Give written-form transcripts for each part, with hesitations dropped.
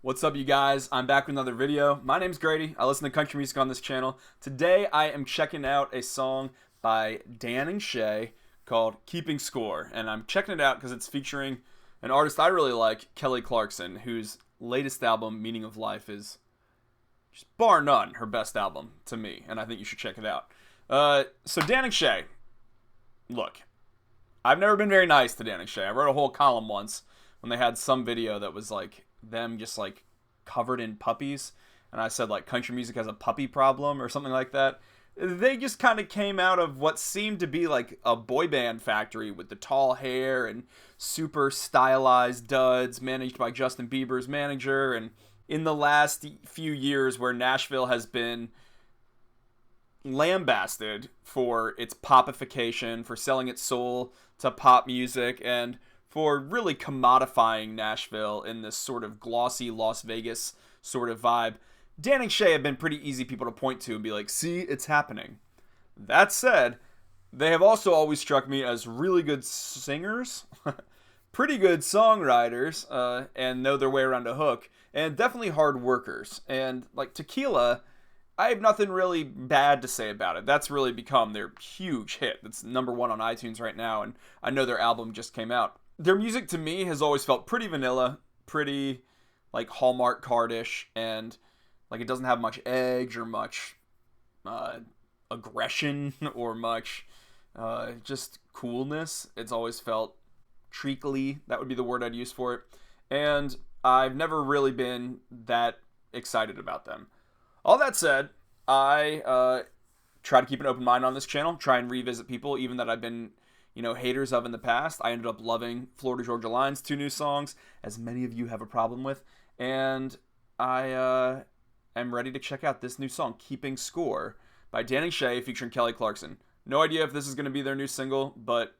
What's up, you guys? I'm back with another video. My name's Grady. I listen to country music on this channel. Today I am checking out a song by Dan and Shay called Keeping Score, and I'm checking it out because it's featuring an artist I really like, Clarkson, whose latest album, Meaning of Life, is just bar none her best album to me, and I think you should check it out. So Dan and Shay, look, I've never been very nice to Dan and Shay. I wrote a whole column once when they had some video that was like them just like covered in puppies, and I said like country music has a puppy problem or something like that. They just kind of came out of what seemed to be like a boy band factory with the tall hair and super stylized duds managed by Justin Bieber's manager. And in the last few years, where Nashville has been lambasted for its popification, for selling its soul to pop music, and for really commodifying Nashville in this sort of glossy Las Vegas sort of vibe, Dan and Shay have been pretty easy people to point to and be like, see, it's happening. That said, they have also always struck me as really good singers, pretty good songwriters, and know their way around a hook, and definitely hard workers. And like Tequila, I have nothing really bad to say about it. That's really become their huge hit. It's #1 on iTunes right now, and I know their album just came out. Their music to me has always felt pretty vanilla, pretty like Hallmark cardish, and like it doesn't have much edge or much aggression or much just coolness. It's always felt treacly. That would be the word I'd use for it. And I've never really been that excited about them. All that said, I try to keep an open mind on this channel, try and revisit people even that I've been haters of in the past. I ended up loving Florida Georgia Line's 2 new songs, as many of you have a problem with, and I am ready to check out this new song, Keeping Score, by Dan and Shay featuring Clarkson. No idea if this is going to be their new single, but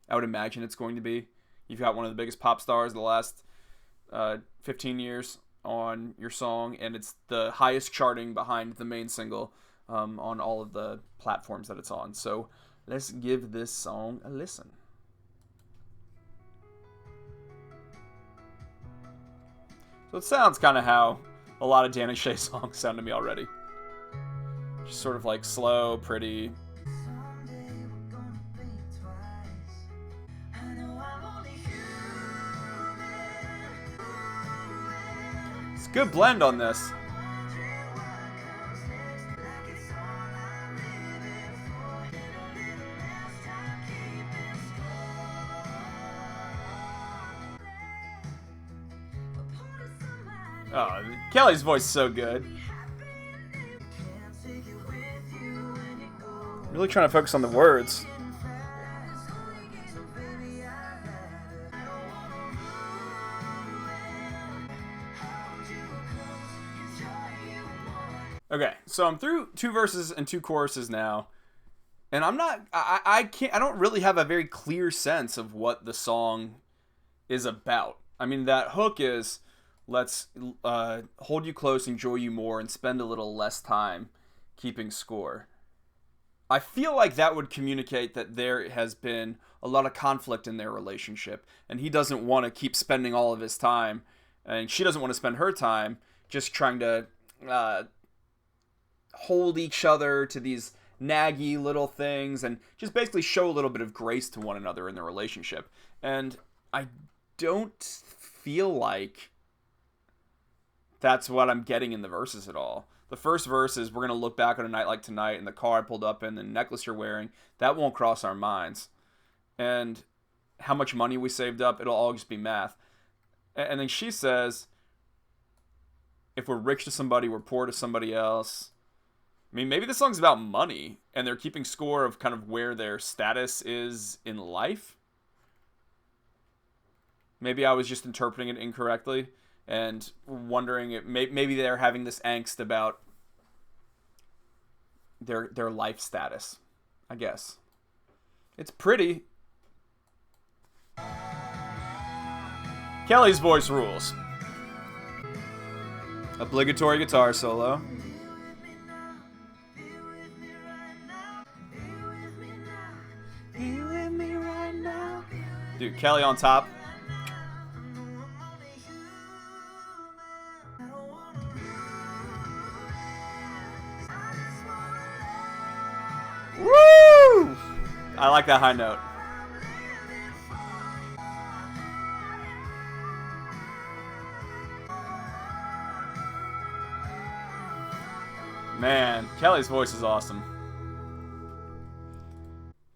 I would imagine it's going to be. You've got one of the biggest pop stars of the last 15 years on your song, and it's the highest charting behind the main single on all of the platforms that it's on. So let's give this song a listen. So it sounds kind of how a lot of Dan and Shay songs sound to me already. Just sort of like slow, pretty. It's a good blend on this. Oh, Kelly's voice is so good. Really trying to focus on the words. Okay, so I'm through 2 verses and 2 choruses now, and I don't really have a very clear sense of what the song is about. I mean, that hook is, let's hold you close, enjoy you more, and spend a little less time keeping score. I feel like that would communicate that there has been a lot of conflict in their relationship, and he doesn't want to keep spending all of his time, and she doesn't want to spend her time just trying to hold each other to these naggy little things and just basically show a little bit of grace to one another in their relationship. And I don't feel like that's what I'm getting in the verses at all. The first verse is, we're going to look back on a night like tonight and the car I pulled up in, the necklace you're wearing. That won't cross our minds. And how much money we saved up, it'll all just be math. And then she says, if we're rich to somebody, we're poor to somebody else. I mean, maybe this song's about money, and they're keeping score of kind of where their status is in life. Maybe I was just interpreting it incorrectly and wondering if maybe they're having this angst about their life status, I guess. It's pretty. Kelly's voice rules. Obligatory guitar solo. Dude, Kelly on top. I like that high note. Man, Kelly's voice is awesome.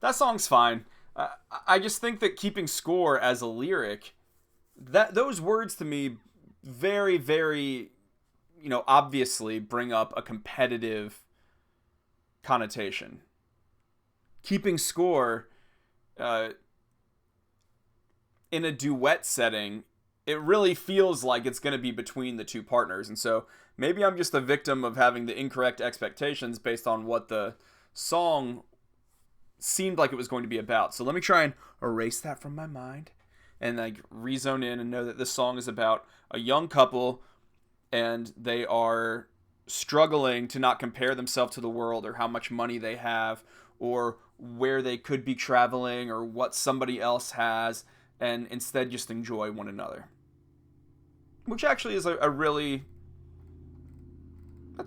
That song's fine. I just think that keeping score as a lyric, that those words to me very, very, obviously bring up a competitive connotation. Keeping score in a duet setting, it really feels like it's going to be between the two partners. And so maybe I'm just a victim of having the incorrect expectations based on what the song seemed like it was going to be about. So let me try and erase that from my mind and like rezone in and know that this song is about a young couple and they are struggling to not compare themselves to the world or how much money they have or where they could be traveling or what somebody else has, and instead just enjoy one another. Which actually is that's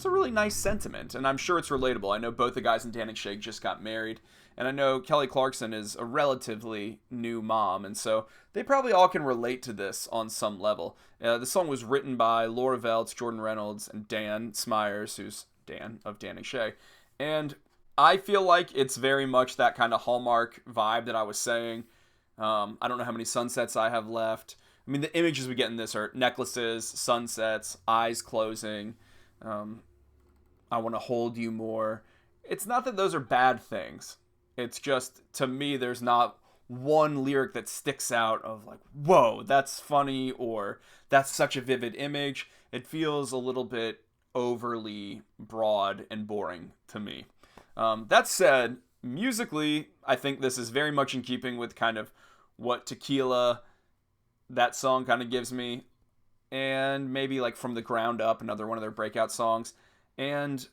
a really nice sentiment, and I'm sure it's relatable. I know both the guys in Dan Shay just got married, and I know Kelly Clarkson is a relatively new mom, and so they probably all can relate to this on some level. The song was written by Laura Veltz, Jordan Reynolds, and Dan Smyers, who's Dan of Dan Shay, and I feel like it's very much that kind of Hallmark vibe that I was saying. I don't know how many sunsets I have left. I mean, the images we get in this are necklaces, sunsets, eyes closing. I want to hold you more. It's not that those are bad things. It's just, to me, there's not one lyric that sticks out of like, whoa, that's funny, or that's such a vivid image. It feels a little bit overly broad and boring to me. That said, musically, I think this is very much in keeping with kind of what Tequila, that song kind of gives me, and maybe like From the Ground Up, another one of their breakout songs. And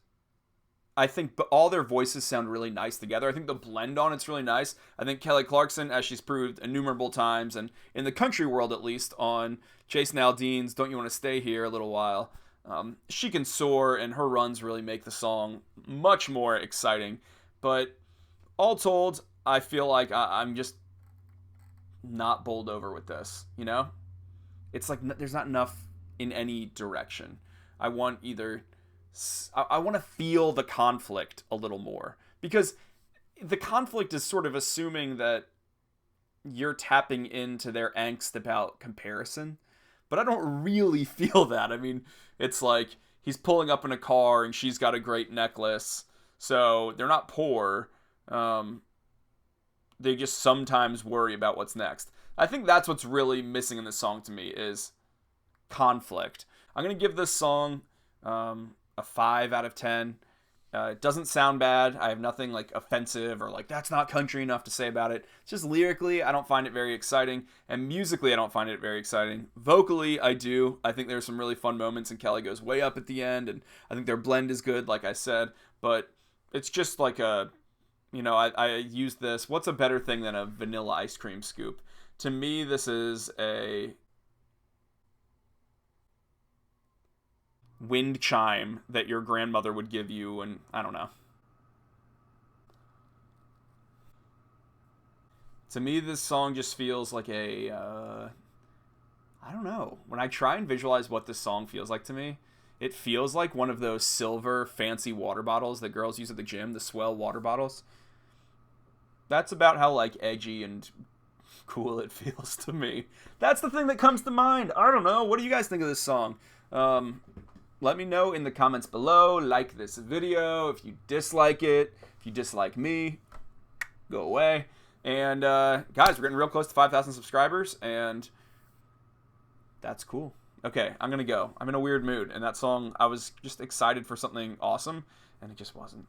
I think all their voices sound really nice together. I think the blend on it's really nice. I think Kelly Clarkson, as she's proved innumerable times, and in the country world at least, on Jason Aldean's Don't You Want to Stay Here a little while, she can soar, and her runs really make the song much more exciting. But all told, I feel like I'm just not bowled over with this, It's like there's not enough in any direction. I want I want to feel the conflict a little more, because the conflict is sort of assuming that you're tapping into their angst about comparison, but I don't really feel that. I mean, it's like he's pulling up in a car and she's got a great necklace, so they're not poor. They just sometimes worry about what's next. I think that's what's really missing in this song to me is conflict. I'm going to give this song a 5 out of 10. It doesn't sound bad. I have nothing like offensive or like that's not country enough to say about it. It's just lyrically, I don't find it very exciting. And musically, I don't find it very exciting. Vocally, I do. I think there's some really fun moments and Kelly goes way up at the end. And I think their blend is good, like I said. But it's just like I use this. What's a better thing than a vanilla ice cream scoop? To me, this is a wind chime that your grandmother would give you, and I don't know. To me, this song just feels like I don't know. When I try and visualize what this song feels like to me, it feels like one of those silver fancy water bottles that girls use at the gym, the Swell water bottles. That's about how like edgy and cool it feels to me. That's the thing that comes to mind. I don't know. What do you guys think of this song? Let me know in the comments below. Like this video if you dislike it. If you dislike me, go away. And guys, we're getting real close to 5,000 subscribers, and that's cool. Okay, I'm gonna go. I'm in a weird mood, and that song, I was just excited for something awesome, and it just wasn't.